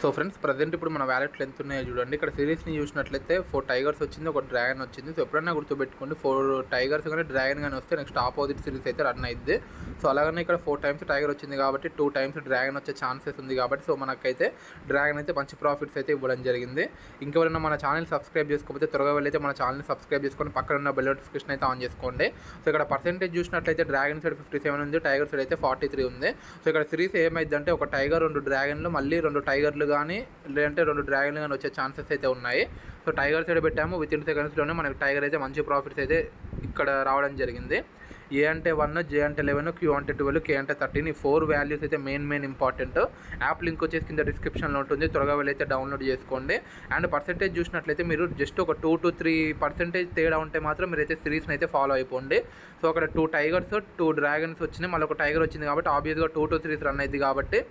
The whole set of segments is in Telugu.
సో ఫ్రెండ్స్ ప్రజెంట్ ఇప్పుడు మన వ్యాలెట్లు ఎంత ఉన్నాయో చూడండి. ఇక్కడ సిరీస్ని చూసినట్లయితే 4 టైగర్స్ వచ్చింది, ఒక డ్రాగన్ వచ్చింది. సో ఎప్పుడైనా గుర్తుపెట్టుకోండి, 4 టైగర్స్ కానీ డ్రాగన్ కానీ వస్తే నెక్స్ట్ ఆపోజిట్ సిరీస్ అయితే రన్ అయింది. సో అలాగనే ఇక్కడ 4 టైమ్స్ టైగర్ వచ్చింది కాబట్టి 2 టైమ్స్ డ్రాగన్ వచ్చే ఛాన్సెస్ ఉంది కాబట్టి సో మనకైతే డ్రాగన్ అయితే మంచి ప్రాఫిట్స్ అయితే ఇవ్వడం జరిగింది. ఇంకెవరైనా మన ఛానల్ సబ్స్క్రైబ్ చేసుకోకపోతే త్వరగా వెళ్ళైతే మన ఛానల్ని సబ్స్క్రైబ్ చేసుకొని పక్కన ఉన్న బెల్ నోటిఫికేషన్ అయితే ఆన్ చేసుకోండి. సో ఇక్కడ పర్సెంటేజ్ చూసినట్లయితే డ్రాగన్ సైడ్ 57 ఉంది, టైగర్ సైడ్ అయితే 43 ఉంది. సో ఇక్కడ సిరీస్ ఏమైందంటే ఒక టైగర్ 2 డ్రాగన్లు మళ్ళీ 2 టైగర్లు కానీ లేదంటే 2 డ్రాగన్లు కానీ వచ్చే ఛాన్సెస్ అయితే ఉన్నాయి. సో టైగర్ సైడ్ పెట్టాము, వితిన్ సెకండ్స్లోనే మనకి టైగర్ అయితే మంచి ప్రాఫిట్స్ అయితే ఇక్కడ రావడం జరిగింది. ఏ అంటే 1, జే అంటే 11, క్యూ అంటే 12, కే అంటే 13. ఈ 4 వాల్యూస్ అయితే మెయిన్ ఇంపార్టెంట్. యాప్ లింక్ వచ్చేసి కింద డిస్క్రిప్షన్లో ఉంటుంది, త్వరగా వెళ్ళైతే డౌన్లోడ్ చేసుకోండి. అండ్ పర్సెంటేజ్ చూసినట్లయితే మీరు జస్ట్ ఒక 2 to 3% తేడా ఉంటే మాత్రం మీరైతే సిరీస్ని అయితే ఫాలో అయిపోండి. సో అక్కడ 2 టైగర్స్ 2 డ్రాగన్స్ వచ్చినాయి, మళ్ళీ ఒక టైగర్ వచ్చింది కాబట్టి ఆబ్వియస్గా 2 to 3 రన్ అయింది కాబట్టి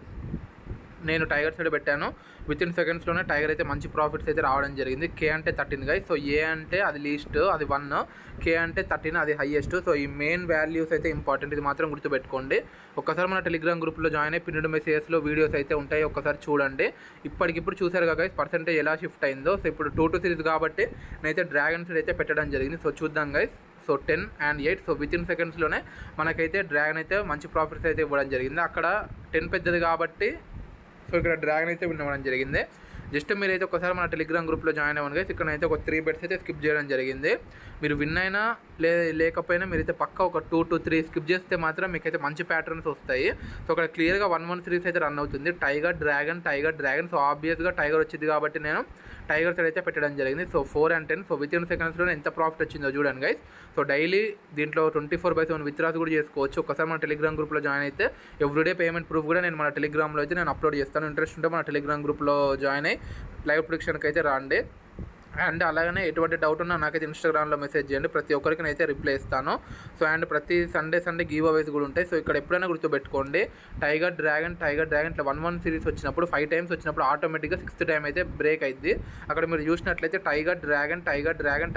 నేను టైగర్ సైడ్ పెట్టాను. వితిన్ సెకండ్స్లోనే టైగర్ అయితే మంచి ప్రాఫిట్స్ అయితే రావడం జరిగింది. కే అంటే 13 గైస్. సో ఏ అంటే అది లీస్ట్, అది 1, కే అంటే 13 అది హైయెస్ట్. సో ఈ మెయిన్ వాల్యూస్ అయితే ఇంపార్టెంట్, ఇది మాత్రం గుర్తుపెట్టుకోండి. ఒక్కసారి మన టెలిగ్రామ్ గ్రూప్లో జాయిన్ అయ్యి పిన్డ్ మెసేజెస్లో వీడియోస్ అయితే ఉంటాయి, ఒక్కసారి చూడండి. ఇప్పటికిప్పుడు చూసారు కదా గైస్ పర్సెంటేజ్ ఎలా షిఫ్ట్ అయిందో. సో ఇప్పుడు 2 to 3 కాబట్టి నేనైతే డ్రాగన్ సైడ్ అయితే పెట్టడం జరిగింది. సో చూద్దాం guys. So 10 and 8. So within సెకండ్స్లోనే మనకైతే డ్రాగన్ అయితే మంచి ప్రాఫిట్స్ అయితే ఇవ్వడం జరిగింది. అక్కడ 10 పెద్దది కాబట్టి సో ఇక్కడ డ్రాగన్ అయితే విన్ అవ్వడం జరిగింది. జస్ట్ మీరైతే ఒకసారి మన టెలిగ్రామ్ గ్రూప్లో జాయిన్ అవ్వండి గైస్. ఇక్కడైతే ఒక 3 బెట్స్ అయితే స్కిప్ చేయడం జరిగింది. మీరు విన్ అయినా లేకపోయినా మీరైతే పక్క ఒక 2 to 3 స్కిప్ చేస్తే మాత్రం మీకైతే మంచి ప్యాటర్న్స్ వస్తాయి. సో అక్కడ క్లియర్గా 1-1 సిరీస్ అయితే రన్ అవుతుంది, టైగర్ డ్రాగన్. సో ఆబ్వియస్గా టైగర్ వచ్చింది కాబట్టి నేను టైగర్ సైడ్ అయితే పెట్టడం జరిగింది. So 4 and 10. సో వితిన్ సెకండ్స్లో ఎంత ప్రాఫిట్ వచ్చిందో చూడండి గైస్. సో డైలీ దీంట్లో 24/7 విత్డ్రాస్ కూడా చేసుకోవచ్చు. ఒకసారి మన టెలిగ్రామ్ గ్రూప్లో జాయిన్ అయితే ఎవ్రీడే పేమెంట్ ప్రూఫ్ కూడా నేను మన టెలిగ్రామ్లో అయితే నేను అప్లోడ్ చేస్తాను. ఇంట్రెస్ట్ ఉంటే మన టెలిగ్రామ్ గ్రూప్లో జాయిన్ అయ్యి లైవ్ ప్రిడిక్షన్కి అయితే రండి. అండ్ అలాగనే ఎటువంటి డౌట్ ఉన్నా నాకైతే ఇన్స్టాగ్రామ్లో మెసేజ్ చేయండి, ప్రతి ఒక్కరికి అయితే రిప్లై ఇస్తాను. సో అండ్ ప్రతి సండే గివ్ అవేస్ కూడా ఉంటాయి. సో ఇక్కడ ఎప్పుడైనా గుర్తుపెట్టుకోండి, టైగర్ డ్రాగన్ ఇట్లా 1-1 సిరీస్ వచ్చినప్పుడు 5 టైమ్స్ వచ్చినప్పుడు ఆటోమేటిక్గా 6th టైం అయితే బ్రేక్ అయింది. అక్కడ మీరు చూసినట్లయితే టైగర్ డ్రాగన్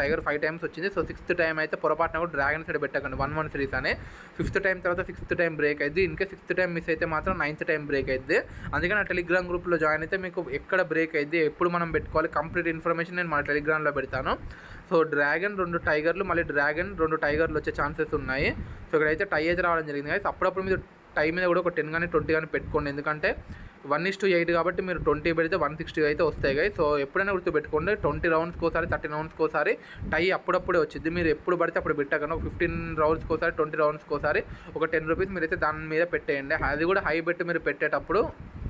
5 టైమ్స్ వచ్చింది. సో 6th టైం అయితే పొరపాటున కూడా డ్రాగన్ సైడ్ పెట్టకండి 1-1 సిరీస్ అని. 5th టైం తర్వాత 6th టైం బ్రేక్ అయింది. ఇన్కే 6th టైం మిస్ అయితే మాత్రం 9th టైం బ్రేక్ అయింది. అందుకే నా టెలిగ్రామ్ గ్రూప్లో జాయిన్ అయితే మీకు ఎక్కడ బ్రేక్ అయింది, ఎప్పుడు మనం పెట్టుకోవాలి, కంప్లీట్ ఇన్ఫర్మేషన్ నేను మన టెలిగ్రామ్లో పెడతాను. సో డ్రాగన్ 2 టైగర్లు మళ్ళీ డ్రాగన్ 2 టైగర్లు వచ్చే ఛాన్సెస్ ఉన్నాయి. సో ఇక్కడైతే టై అయితే రావడం జరిగింది కదా. అప్పుడప్పుడు మీరు టై మీద కూడా ఒక 10 కానీ 20 కానీ పెట్టుకోండి, ఎందుకంటే 1:8 కాబట్టి మీరు 20 పెడితే 160 అయితే వస్తాయి కదా. సో ఎప్పుడైనా గుర్తుపెట్టుకోండి, 20 రౌండ్స్కి ఒకసారి 30 రౌండ్స్కి ఒకసారి టై అప్పుడప్పుడే వచ్చింది. మీరు ఎప్పుడు పడితే అప్పుడు పెట్టకండి. ఒక 15 రౌండ్స్కి ఒకసారి 20 రౌండ్స్కి ఒకసారి ఒక 10 రూపీస్ మీరైతే దాని మీద పెట్టేయండి. అది కూడా హై బెట్ మీరు పెట్టేటప్పుడు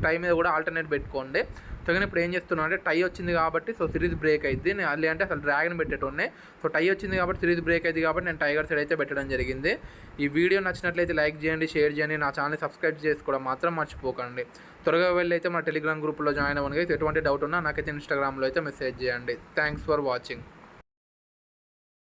టై మీద కూడా ఆల్టర్నేట్ పెట్టుకోండి. సో కానీ ఇప్పుడు ఏం చేస్తున్నాను అంటే టై వచ్చింది కాబట్టి సో సిరీస్ బ్రేక్ అయింది. నేను అల్లి అంటే అసలు డ్రాగన్ పెట్టేటోనే. సో టై వచ్చింది కాబట్టి సిరీస్ బ్రేక్ అయింది కాబట్టి నేను టైగర్ సైడ్ అయితే పెట్టడం జరిగింది. ఈ వీడియో నచ్చినట్లయితే లైక్ చేయండి, షేర్ చేయండి, నా ఛానల్ సబ్స్క్రైబ్ చేసుకోవడం మాత్రం మర్చిపోకండి. త్వరగా వెళ్ళి అయితే మా టెలిగ్రామ్ గ్రూప్లో జాయిన్ అవ్వండి. ఎటువంటి డౌట్ ఉన్నా నాకైతే ఇన్స్టాగ్రామ్లో అయితే మెసేజ్ చేయండి. Thanks for watching.